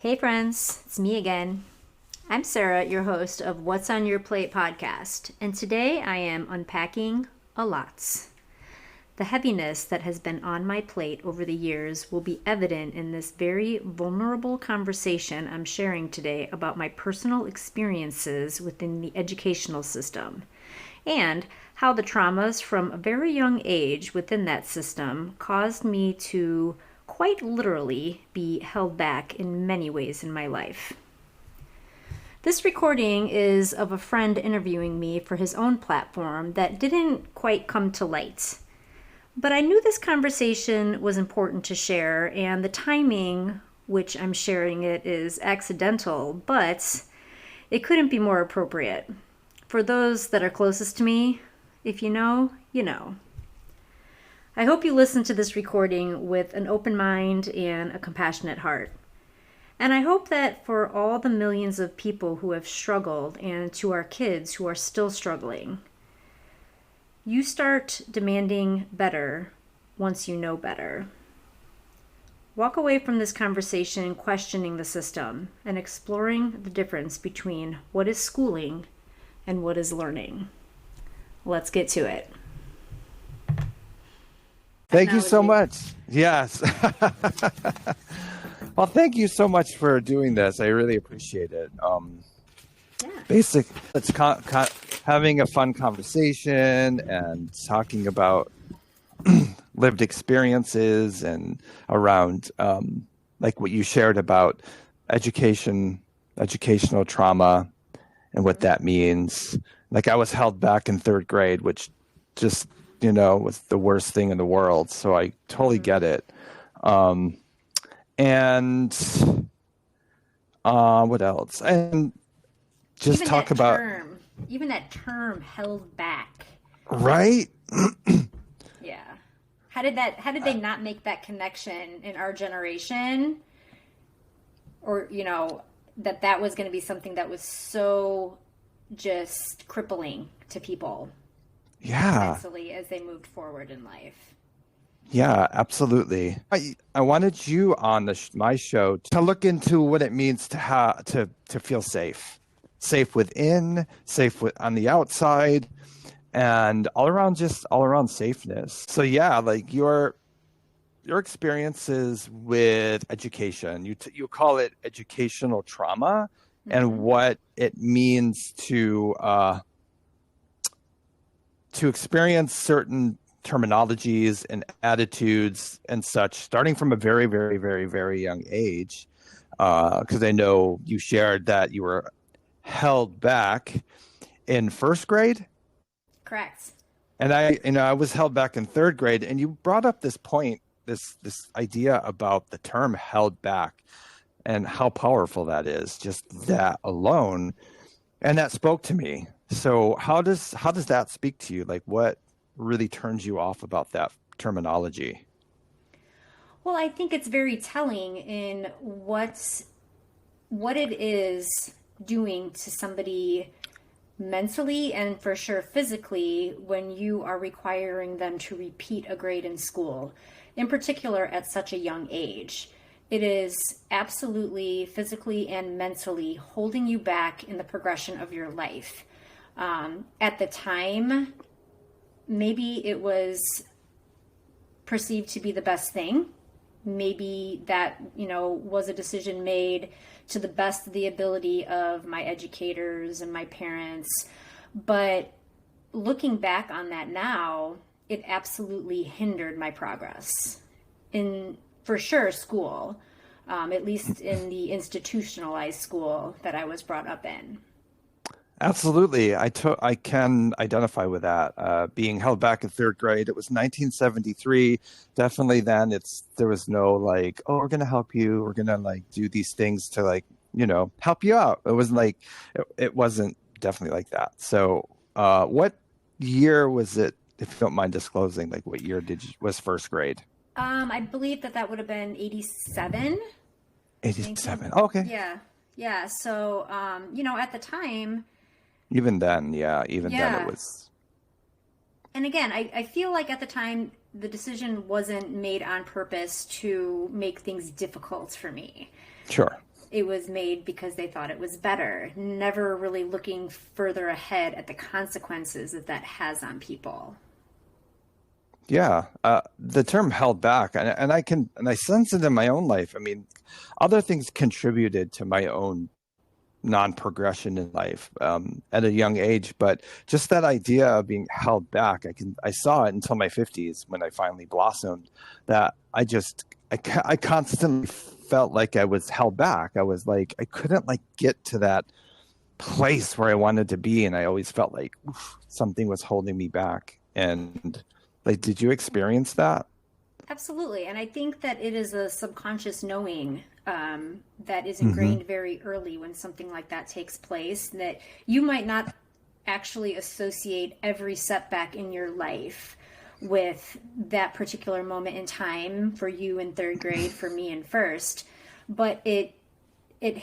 Hey friends, it's me again. I'm Sarah, your host of What's on Your Plate podcast, and today I am unpacking a lot. The heaviness that has been on my plate over the years will be evident in this very vulnerable conversation I'm sharing today about my personal experiences within the educational system and how the traumas from a very young age within that system caused me to quite literally be held back in many ways in my life. This recording is of a friend interviewing me for his own platform that didn't quite come to light. But I knew this conversation was important to share, and the timing which I'm sharing it is accidental, but it couldn't be more appropriate. For those that are closest to me, if you know, you know. I hope you listen to this recording with an open mind and a compassionate heart. And I hope that for all the millions of people who have struggled and to our kids who are still struggling, you start demanding better once you know better. Walk away from this conversation questioning the system and exploring the difference between what is schooling and what is learning. Let's get to it. Thank you so much. Yes. Well, thank you so much for doing this. I really appreciate it. It's having a fun conversation and talking about lived experiences and around like what you shared about educational trauma and what that means. Like I was held back in third grade, which just, was the worst thing in the world. So I totally get it. And what else? And just even talk about even that term held back. Right? Yeah. How did they not make that connection in our generation? Or, that was going to be something that was so just crippling to people. Yeah. Mentally as they moved forward in life. Yeah, absolutely. I wanted you on my show to look into what it means to feel safe within, on the outside, and all around safeness. So yeah, like your experiences with education, you call it educational trauma, and what it means to experience certain terminologies and attitudes and such, starting from a very, very, very, very young age. Because I know you shared that you were held back in first grade. Correct. And I was held back in third grade, and you brought up this point, this idea about the term held back and how powerful that is, just that alone. And that spoke to me. So how does that speak to you? Like what really turns you off about that terminology? Well, I think it's very telling in what it is doing to somebody mentally and for sure physically when you are requiring them to repeat a grade in school, in particular at such a young age. It is absolutely physically and mentally holding you back in the progression of your life. At the time, maybe it was perceived to be the best thing. Maybe that, was a decision made to the best of the ability of my educators and my parents. But looking back on that now, it absolutely hindered my progress in, for sure, school, at least in the institutionalized school that I was brought up in. Absolutely. I can identify with that. Being held back in third grade, it was 1973. Definitely then there was no like, oh, we're going to help you. We're going to like do these things to like, help you out. It wasn't like, it wasn't definitely like that. So what year was it, if you don't mind disclosing, like what year was first grade? I believe that would have been 87. 87. Okay. Yeah. Yeah. So, at the time, even then it was. And again, I feel like at the time, the decision wasn't made on purpose to make things difficult for me. Sure. it was made because they thought it was better, never really looking further ahead at the consequences that that has on people. Yeah, the term held back, and I sense it in my own life. I mean, other things contributed to my own non-progression in life at a young age, but just that idea of being held back, I saw it until my 50s when I finally blossomed. That I constantly felt like I was held back. I was like I couldn't like get to that place where I wanted to be, and I always felt like oof, something was holding me back. And like, did you experience that? Absolutely. And I think that it is a subconscious knowing that is Hmm. ingrained very early when something like that takes place, that you might not actually associate every setback in your life with that particular moment in time for you in third grade, for me in first, but it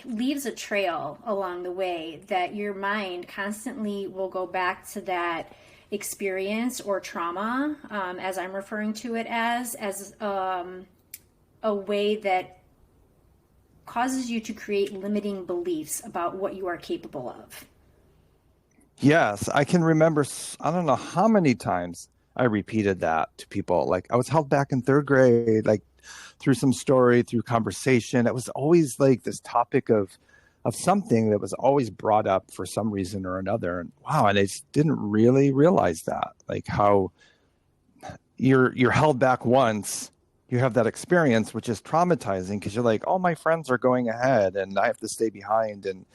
leaves a trail along the way that your mind constantly will go back to that experience or trauma, as I'm referring to it as a way that causes you to create limiting beliefs about what you are capable of. Yes, I can remember. I don't know how many times I repeated that to people. Like I was held back in third grade, like through some story, through conversation. It was always like this topic of something that was always brought up for some reason or another. And wow, and I just didn't really realize that, like how you're held back once. You have that experience, which is traumatizing because you're like, oh, my friends are going ahead, and I have to stay behind and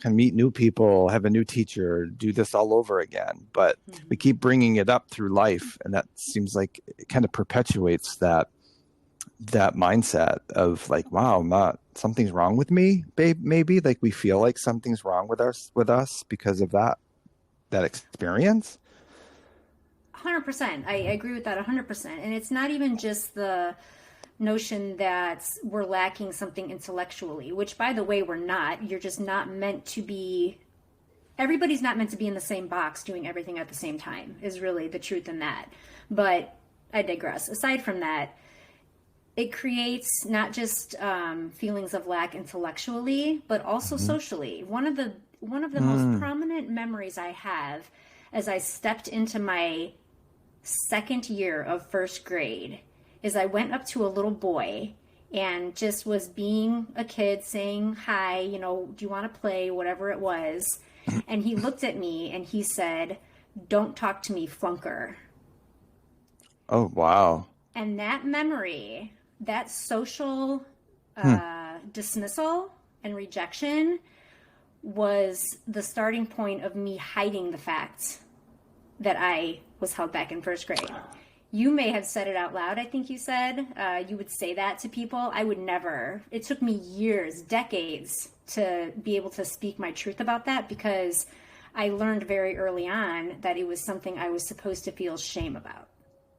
can meet new people, have a new teacher, do this all over again. But we Mm-hmm. keep bringing it up through life, and that seems like it kind of perpetuates that mindset of like, wow, not something's wrong with me, babe. Maybe like we feel like something's wrong with us because of that experience. 100%. I agree with that 100%. And it's not even just the notion that we're lacking something intellectually, which, by the way, we're not. You're just not meant to be, everybody's not meant to be in the same box doing everything at the same time, is really the truth in that. But I digress. Aside from that, it creates not just feelings of lack intellectually, but also Mm-hmm. socially. One of the most Mm. prominent memories I have as I stepped into my second year of first grade is I went up to a little boy and just was being a kid saying hi, do you want to play, whatever it was. And he looked at me and he said, "Don't talk to me, flunker." Oh wow. And that memory, that social Hmm. dismissal and rejection, was the starting point of me hiding the fact that I was held back in first grade. You may have said it out loud, I think you said. You would say that to people. I would never. It took me years, decades, to be able to speak my truth about that because I learned very early on that it was something I was supposed to feel shame about.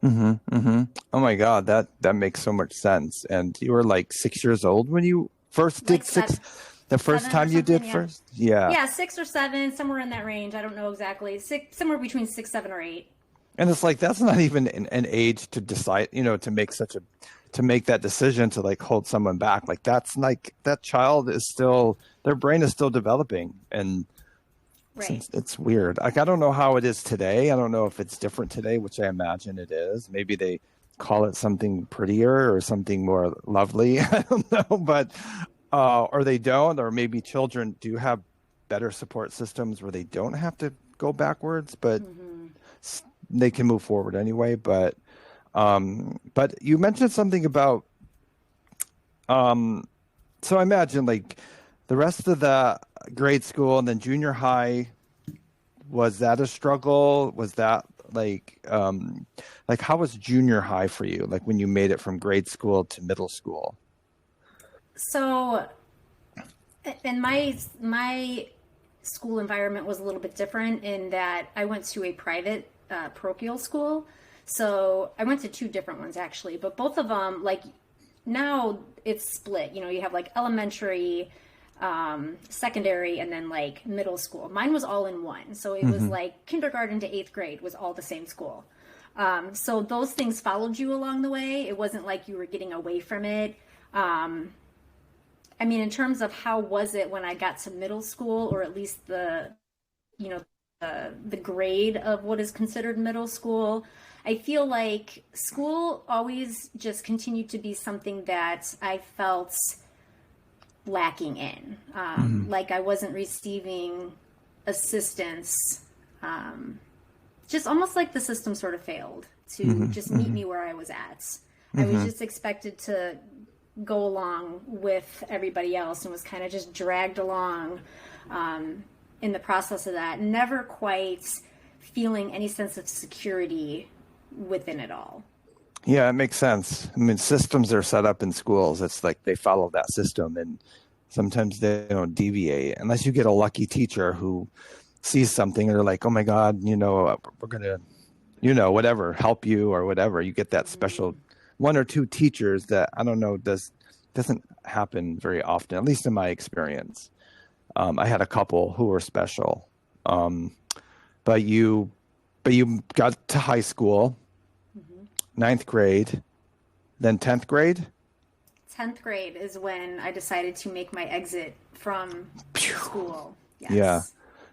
Hmm. Hmm. Oh my God, that makes so much sense. And you were like 6 years old when you first Like did six, the first seven or time you something, did yeah. first? Yeah. Yeah, 6 or 7, somewhere in that range. I don't know exactly. Somewhere between 6, 7, or 8. And it's like that's not even an age to decide, to make to make that decision to like hold someone back. Like that's like that child is still their brain is still developing, and Right. it's weird. Like I don't know how it is today. I don't know if it's different today, which I imagine it is. Maybe they call it something prettier or something more lovely. I don't know, but or they don't, or maybe children do have better support systems where they don't have to go backwards, but Mm-hmm. they can move forward anyway. But you mentioned something about um, so I imagine like the rest of the grade school and then junior high, was that a struggle? Was that like how was junior high for you? Like when you made it from grade school to middle school? So, and my school environment was a little bit different in that I went to a private parochial school. So I went to two different ones actually, but both of them, like, now it's split. You have like elementary, secondary, and then like middle school. Mine was all in one, so it was Hmm. like kindergarten to eighth grade was all the same school. So those things followed you along the way. It wasn't like you were getting away from it. I mean, in terms of how was it when I got to middle school, or at least you know, the grade of what is considered middle school, I feel like school always just continued to be something that I felt lacking in. Like I wasn't receiving assistance. Just almost like the system sort of failed to just meet me where I was at. I was just expected to go along with everybody else and was kind of just dragged along in the process of that, never quite feeling any sense of security within it all. Yeah, it makes sense. I mean, systems are set up in schools. It's like they follow that system, and sometimes they don't deviate unless you get a lucky teacher who sees something and they're like, "Oh my God, we're gonna, whatever, help you or whatever." You get that special one or two teachers that I don't know doesn't happen very often, at least in my experience. I had a couple who were special, but you got to high school, ninth grade, then 10th grade. 10th grade is when I decided to make my exit from school. Yes. Yeah.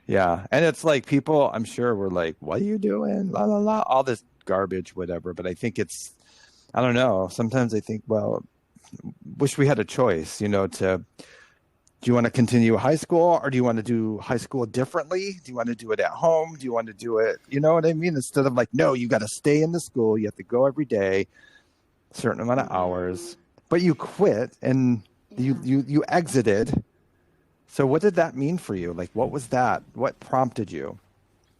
Yeah. And it's like people, I'm sure, were like, "What are you doing? La, la, la," all this garbage, whatever. But I think I don't know. Sometimes I think, well, wish we had a choice, do you want to continue high school, or do you want to do high school differently? Do you want to do it at home? Do you want to do it, you know what I mean? Instead of like, no, you got to stay in the school. You have to go every day, a certain amount of hours, but you quit and you exited. So what did that mean for you? Like, what was that? What prompted you?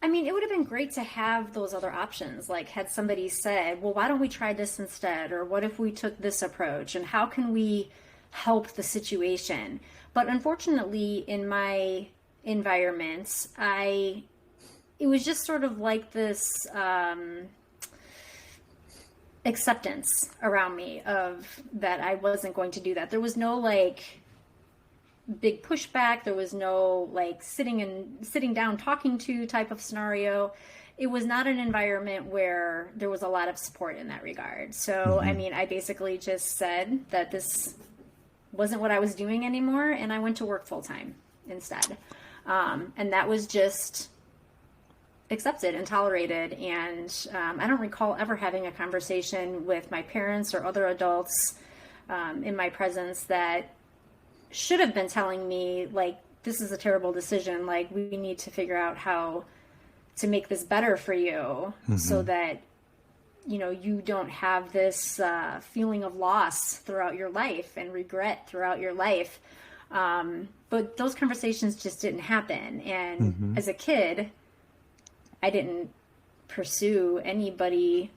I mean, it would have been great to have those other options. Like, had somebody said, well, why don't we try this instead? Or what if we took this approach? And how can we help the situation? But unfortunately, in my environment, it was just sort of like this acceptance around me of that I wasn't going to do that. There was no like big pushback. There was no like sitting down talking to type of scenario. It was not an environment where there was a lot of support in that regard. So, I mean, I basically just said that this wasn't what I was doing anymore, and I went to work full time instead. And that was just accepted and tolerated. And I don't recall ever having a conversation with my parents or other adults in my presence that should have been telling me, like, this is a terrible decision. Like, we need to figure out how to make this better for you so that, you don't have this feeling of loss throughout your life and regret throughout your life. But those conversations just didn't happen. And as a kid, I didn't pursue anybody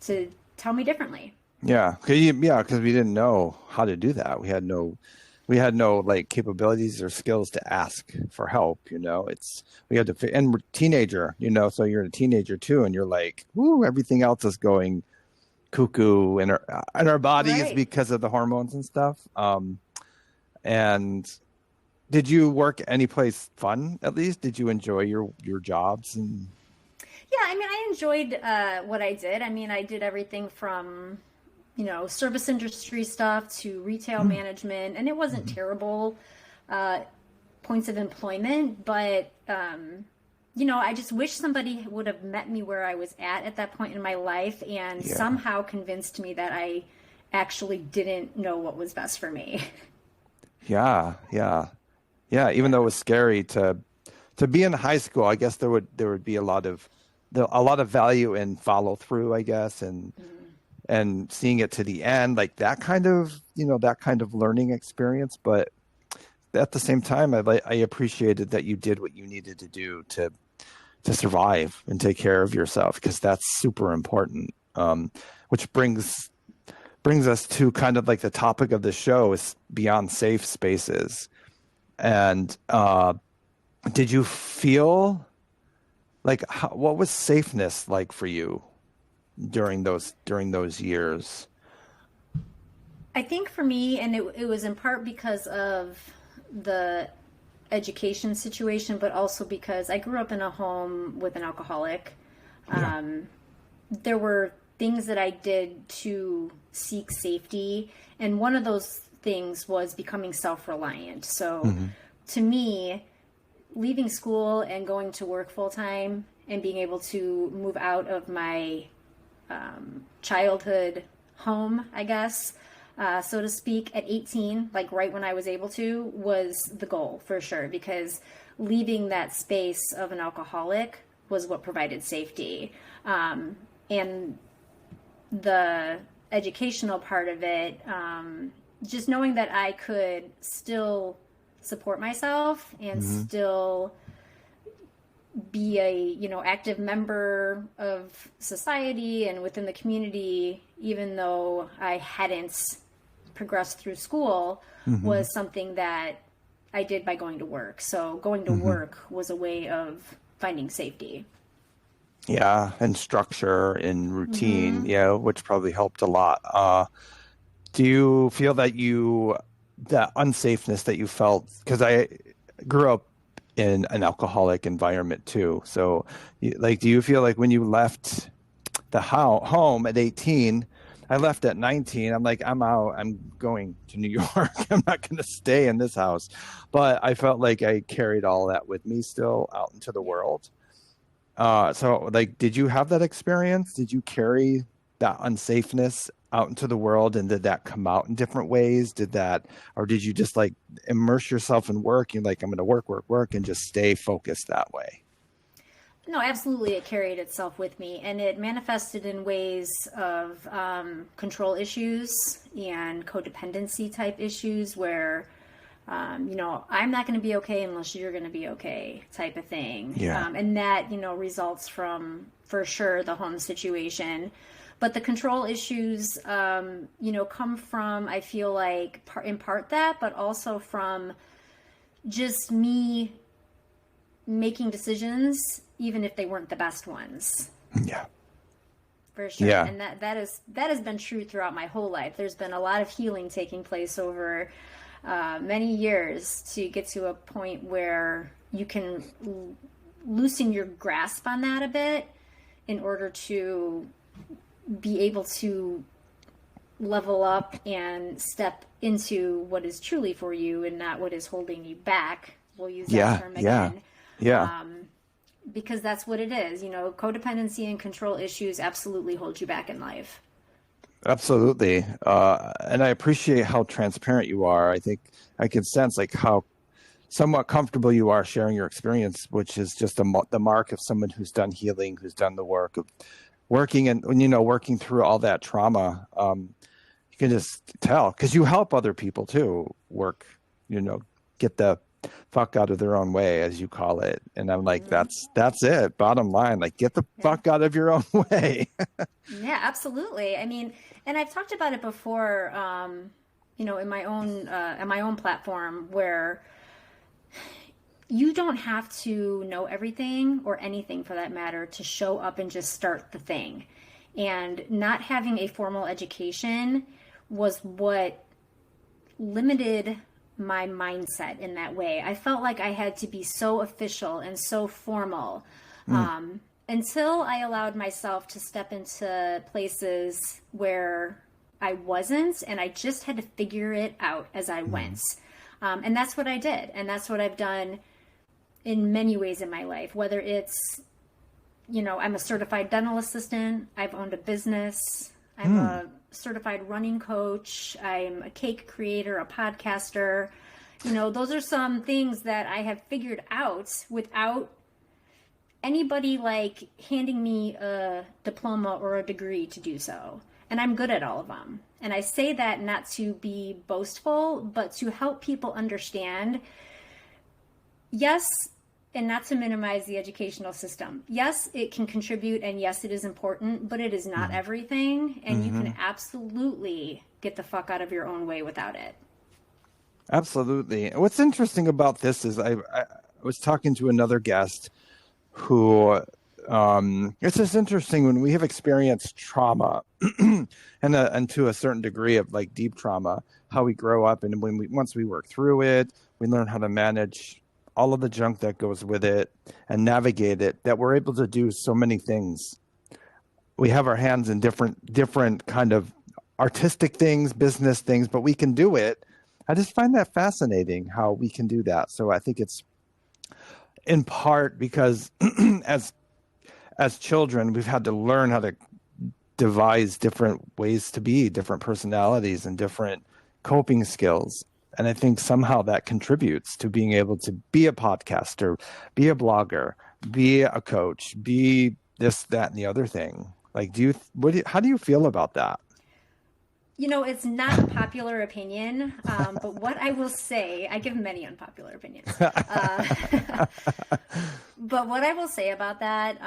to tell me differently. Yeah. Because we didn't know how to do that. We had no like capabilities or skills to ask for help. We had to, and we're teenager, so you're a teenager too. And you're like, woo, everything else is going cuckoo in our bodies Right. because of the hormones and stuff. And did you work any place fun? At least, did you enjoy your jobs? And Yeah, I mean, I enjoyed what I did. I mean, I did everything from, service industry stuff to retail management, and it wasn't terrible points of employment, but, I just wish somebody would have met me where I was at that point in my life and somehow convinced me that I actually didn't know what was best for me. yeah. Even though it was scary to be in high school, I guess there would be a lot of value in follow through, I guess, and seeing it to the end, like that kind of learning experience. But at the same time, I appreciated that you did what you needed to do to survive and take care of yourself, because that's super important. Which brings us to kind of like the topic of the show is beyond safe spaces. And did you feel like what was safeness like for you during those years? I think for me, and it was in part because of the education situation, but also because I grew up in a home with an alcoholic. There were things that I did to seek safety, and one of those things was becoming self-reliant. So Mm-hmm. to me, leaving school and going to work full time and being able to move out of my childhood home, I guess, so to speak, at 18, like right when I was able to, was the goal for sure, because leaving that space of an alcoholic was what provided safety. And the educational part of it, just knowing that I could still support myself and still be a, you know, active member of society and within the community, even though I hadn't progressed through school, was something that I did by going to work. So going to work was a way of finding safety. Yeah, and structure and routine, yeah, which probably helped a lot. Do you feel that that unsafeness that you felt, because I grew up in an alcoholic environment too. So, like, do you feel like when you left the home at 18, I left at 19, I'm like, I'm out, I'm going to New York. I'm not going to stay in this house. But I felt like I carried all that with me still out into the world. So, like, did you have that experience? Did you carry that unsafeness out into the world, and did that come out in different ways? Or did you just like immerse yourself in work? You're like, I'm going to work, and just stay focused that way? No, absolutely. It carried itself with me, and it manifested in ways of control issues and codependency type issues where, you know, I'm not going to be okay unless you're going to be okay type of thing. Yeah. And that, you know, results from, for sure, the home situation. But the control issues, you know, come from, I feel like, in part that, but also from just me making decisions, even if they weren't the best ones. Yeah. For sure. Yeah. And that has been true throughout my whole life. There's been a lot of healing taking place over many years to get to a point where you can loosen your grasp on that a bit in order to be able to level up and step into what is truly for you and not what is holding you back. We'll use that term again. Yeah. Because that's what it is. You know, codependency and control issues absolutely hold you back in life. Absolutely. And I appreciate how transparent you are. I think I can sense like how somewhat comfortable you are sharing your experience, which is just the mark of someone who's done healing, who's done the work of working and, you know, working through all that trauma. You can just tell, because you help other people too work, you know, get the fuck out of their own way, as you call it. And I'm like, that's it. Bottom line, like, get the fuck out of your own way. Yeah, absolutely. I mean, and I've talked about it before, you know, in my own platform, where you don't have to know everything or anything for that matter to show up and just start the thing. And not having a formal education was what limited my mindset in that way. I felt like I had to be so official and so formal until I allowed myself to step into places where I wasn't, and I just had to figure it out as I went. And that's what I did. And that's what I've done in many ways in my life, whether it's, you know, I'm a certified dental assistant, I've owned a business, I'm a certified running coach, I'm a cake creator, a podcaster. You know, those are some things that I have figured out without anybody like handing me a diploma or a degree to do so. And I'm good at all of them. And I say that not to be boastful, but to help people understand, yes, and not to minimize the educational system. Yes, it can contribute, and yes, it is important, but it is not everything. And you can absolutely get the fuck out of your own way without it. Absolutely. What's interesting about this is I was talking to another guest who it's just interesting when we have experienced trauma and to a certain degree of like deep trauma, how we grow up, and once we work through it, we learn how to manage all of the junk that goes with it and navigate it, that we're able to do so many things. We have our hands in different kind of artistic things, business things, but we can do it I just find that fascinating how we can do that. So I think it's in part because as children, we've had to learn how to devise different ways to be, different personalities and different coping skills. And I think somehow that contributes to being able to be a podcaster, be a blogger, be a coach, be this, that, and the other thing. Like, how do you feel about that? It's not a popular opinion, but what I will say, I give many unpopular opinions. But what I will say about that,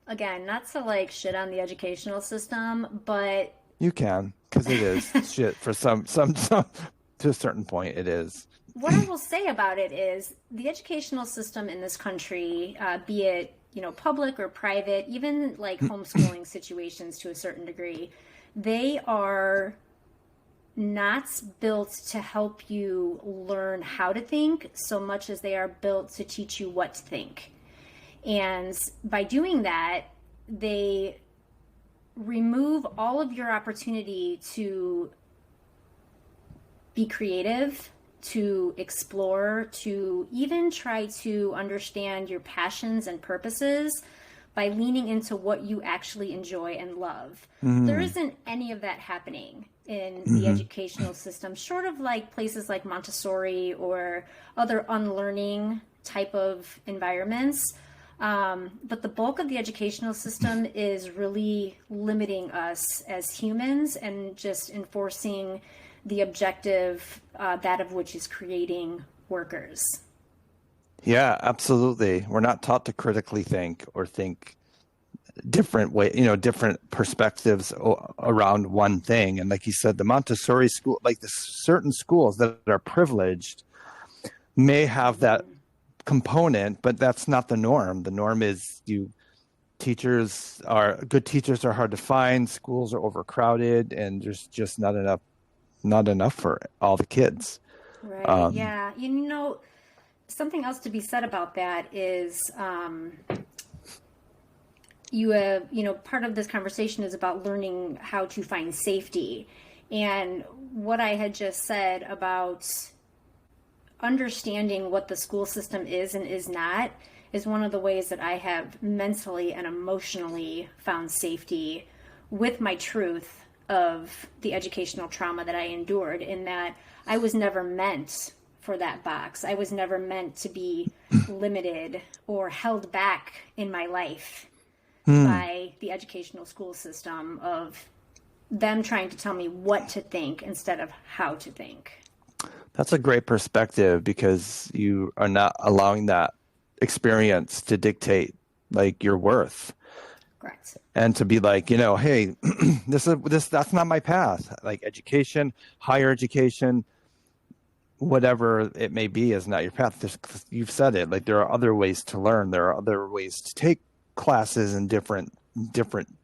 again, not to like shit on the educational system, but You can, because it is shit for some to a certain point. It is. what I will say about it is the educational system in this country, be it, public or private, even like homeschooling situations to a certain degree, they are not built to help you learn how to think so much as they are built to teach you what to think. And by doing that, they remove all of your opportunity to be creative, to explore, to even try to understand your passions and purposes by leaning into what you actually enjoy and love. There isn't any of that happening in the educational system, short of like places like Montessori or other unlearning type of environments. But the bulk of the educational system is really limiting us as humans and just enforcing the objective, that of which is creating workers. Yeah, absolutely. We're not taught to critically think or think different different perspectives around one thing. And like you said, the Montessori school, like the certain schools that are privileged may have that component, but that's not the norm. The norm is good teachers are hard to find, schools are overcrowded, and there's just not enough for all the kids. Right. Yeah. Something else to be said about that is, part of this conversation is about learning how to find safety. And what I had just said about understanding what the school system is and is not is one of the ways that I have mentally and emotionally found safety with my truth of the educational trauma that I endured, in that I was never meant for that box. I was never meant to be limited or held back in my life by the educational school system, of them trying to tell me what to think instead of how to think. That's a great perspective, because you are not allowing that experience to dictate like your worth. Correct. And to be like, hey, that's not my path. Like education, higher education, whatever it may be, is not your path. You've said it. Like there are other ways to learn. There are other ways to take classes and different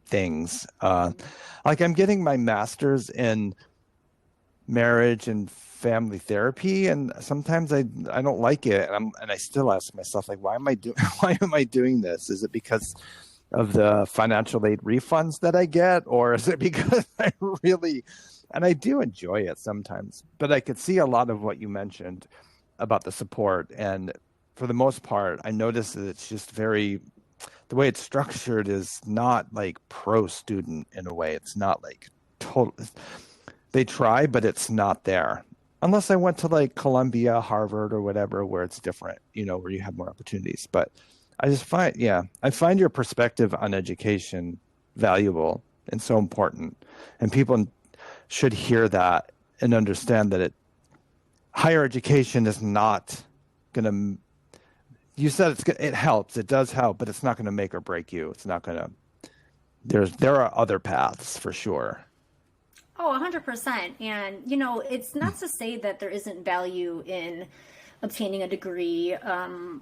things. Like I'm getting my master's in marriage and family therapy, and sometimes I don't like it, and I still ask myself, like, why am I doing this? Is it because of the financial aid refunds that I get, or is it because I really, and I do enjoy it sometimes, but I could see a lot of what you mentioned about the support, and for the most part I noticed that it's just the way it's structured is not like pro student in a way. It's not like total, they try, but it's not there. Unless I went to like Columbia, Harvard, or whatever, where it's different, where you have more opportunities. But I find your perspective on education valuable and so important. And people should hear that and understand that higher education is not going to, you said it helps, it does help, but it's not going to make or break you. It's not going to, there are other paths for sure. Oh, 100%. And, it's not to say that there isn't value in obtaining a degree,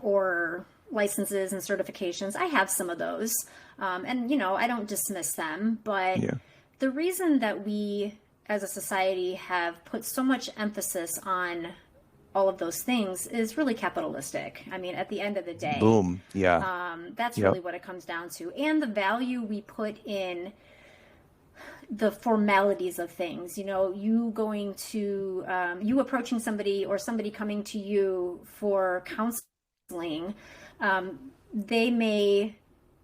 or licenses and certifications. I have some of those. And, I don't dismiss them. But the reason that we as a society have put so much emphasis on all of those things is really capitalistic. I mean, at the end of the day, boom. Yeah. That's really what it comes down to. And the value we put in the formalities of things. You know, you going to you approaching somebody or somebody coming to you for counseling, they may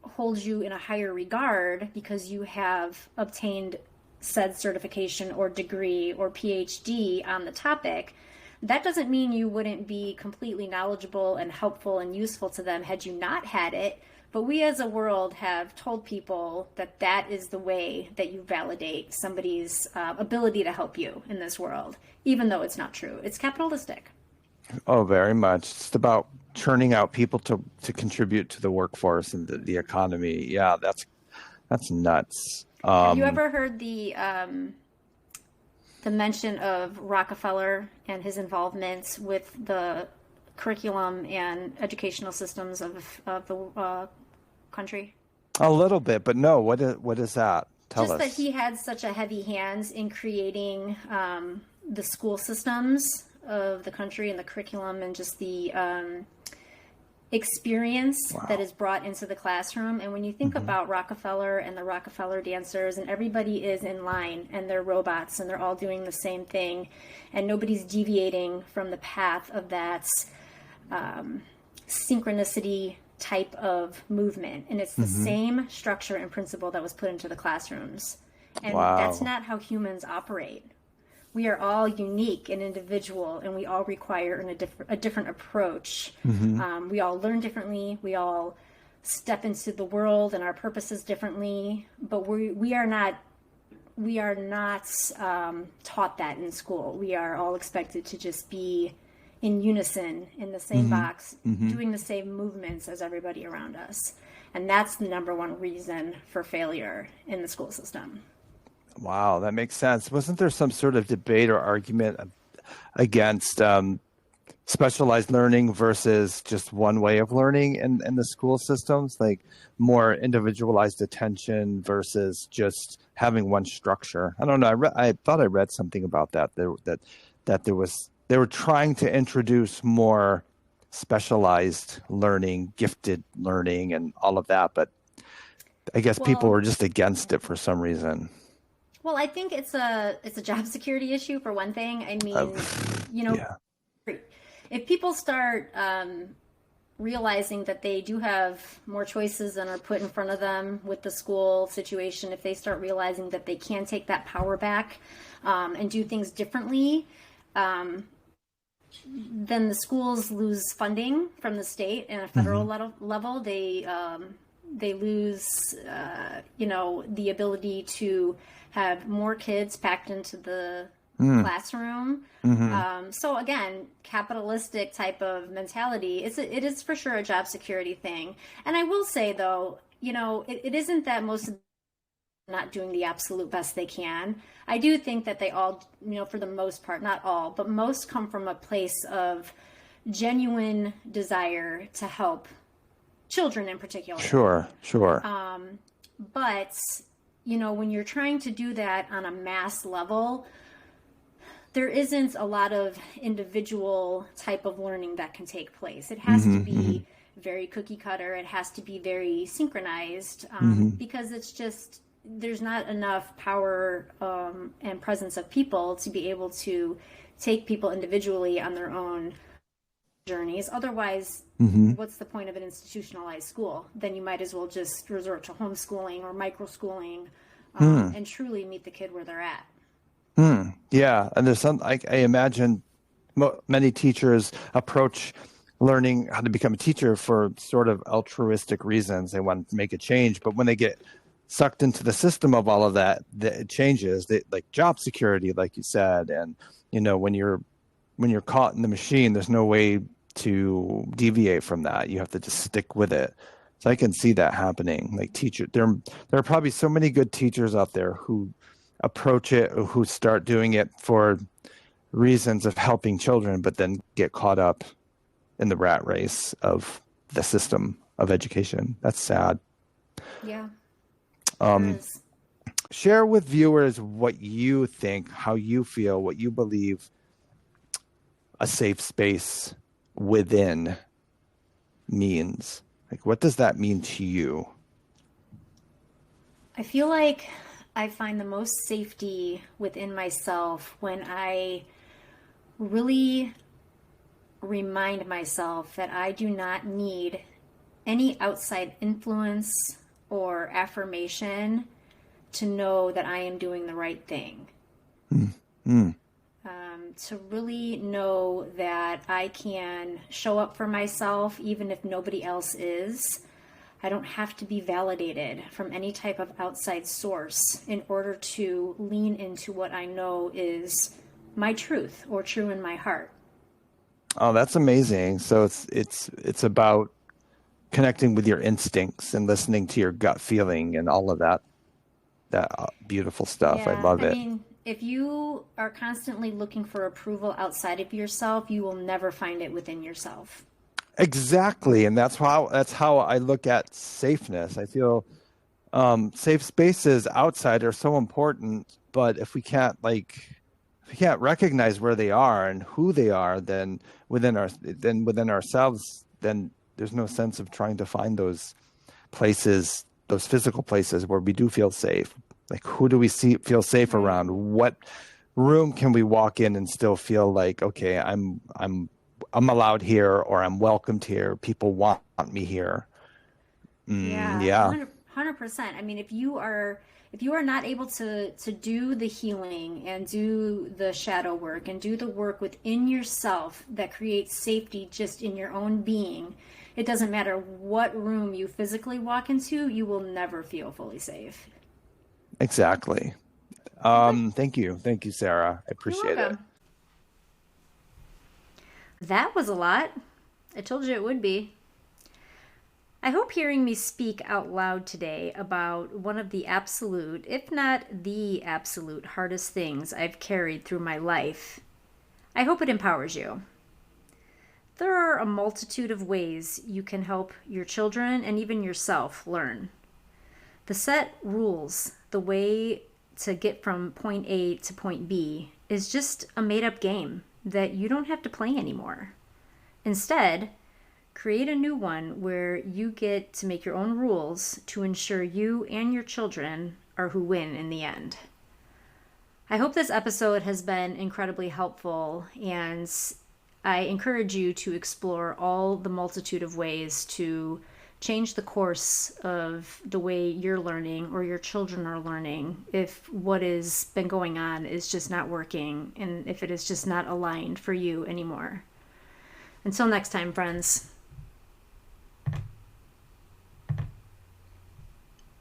hold you in a higher regard because you have obtained said certification or degree or PhD on the topic. That doesn't mean you wouldn't be completely knowledgeable and helpful and useful to them had you not had it. But we as a world have told people that that is the way that you validate somebody's ability to help you in this world, even though it's not true. It's capitalistic. Oh, very much. It's about churning out people to contribute to the workforce and the economy. Yeah, that's nuts. Have you ever heard the mention of Rockefeller and his involvement with the curriculum and educational systems of the country? A little bit, but no. What is that? Tell Just us. that he had such a heavy hand in creating the school systems of the country and the curriculum and just the experience that is brought into the classroom. And when you think about Rockefeller and the Rockefeller dancers, and everybody is in line and they're robots and they're all doing the same thing and nobody's deviating from the path of that synchronicity type of movement, and it's the same structure and principle that was put into the classrooms. And that's not how humans operate. We are all unique and individual, and we all require a different approach. We all learn differently. We all step into the world and our purposes differently. But we are not taught that in school. We are all expected to just be in unison, in the same box, doing the same movements as everybody around us. And that's the number one reason for failure in the school system. Wow, that makes sense. Wasn't there some sort of debate or argument against specialized learning versus just one way of learning in the school systems, like more individualized attention versus just having one structure? I don't know. I thought I read something about that. They were trying to introduce more specialized learning, gifted learning, and all of that, but I guess people were just against it for some reason. Well, I think it's a job security issue for one thing. I mean, if people start realizing that they do have more choices than are put in front of them with the school situation, if they start realizing that they can take that power back and do things differently, then the schools lose funding from the state and a federal level. They lose, the ability to have more kids packed into the classroom. So again, capitalistic type of mentality. It is for sure a job security thing. And I will say though, it isn't that most of them are not doing the absolute best they can. I do think that they all, for the most part, not all, but most come from a place of genuine desire to help children in particular. Sure. But, when you're trying to do that on a mass level, there isn't a lot of individual type of learning that can take place. It has to be very cookie cutter. It has to be very synchronized because it's just, there's not enough power and presence of people to be able to take people individually on their own journeys. Otherwise, what's the point of an institutionalized school? Then you might as well just resort to homeschooling or microschooling and truly meet the kid where they're at. Yeah, and there's some. I imagine many teachers approach learning how to become a teacher for sort of altruistic reasons. They want to make a change, but when they get sucked into the system of all of that, it changes. Like job security, like you said, and when you're caught in the machine, there's no way to deviate from that. You have to just stick with it. So I can see that happening. Like there are probably so many good teachers out there who approach it, who start doing it for reasons of helping children, but then get caught up in the rat race of the system of education. That's sad. Yeah. Share with viewers what you think, how you feel, what you believe a safe space within means. Like, what does that mean to you? I feel like I find the most safety within myself when I really remind myself that I do not need any outside influence or affirmation to know that I am doing the right thing. Mm. To really know that I can show up for myself even if nobody else is. I don't have to be validated from any type of outside source in order to lean into what I know is my truth or true in my heart. Oh, that's amazing. So it's about connecting with your instincts and listening to your gut feeling and all of that beautiful stuff. I Yeah, love I it. mean, if you are constantly looking for approval outside of yourself, you will never find it within yourself. Exactly, and that's how I look at safeness. I feel safe spaces outside are so important, but if we can't recognize where they are and who they are, then within ourselves, then there's no sense of trying to find those places, those physical places where we do feel safe. Like who do we feel safe Right. around? What room can we walk in and still feel like, okay, I'm allowed here or I'm welcomed here. People want me here. Yeah, Yeah, 100%. I mean, if you are not able to do the healing and do the shadow work and do the work within yourself that creates safety just in your own being, it doesn't matter what room you physically walk into, you will never feel fully safe. exactly. Okay, Thank you, Sarah. I you're appreciate it. welcome. That was a lot. I told you it would be. I hope hearing me speak out loud today about one of the absolute, if not the absolute, hardest things I've carried through my life, I hope it empowers you. There are a multitude of ways you can help your children and even yourself learn. The set rules, the way to get from point A to point B, is just a made up game that you don't have to play anymore. Instead, create a new one where you get to make your own rules to ensure you and your children are who win in the end. I hope this episode has been incredibly helpful, and I encourage you to explore all the multitude of ways to change the course of the way you're learning or your children are learning if what has been going on is just not working and if it is just not aligned for you anymore. Until next time, friends.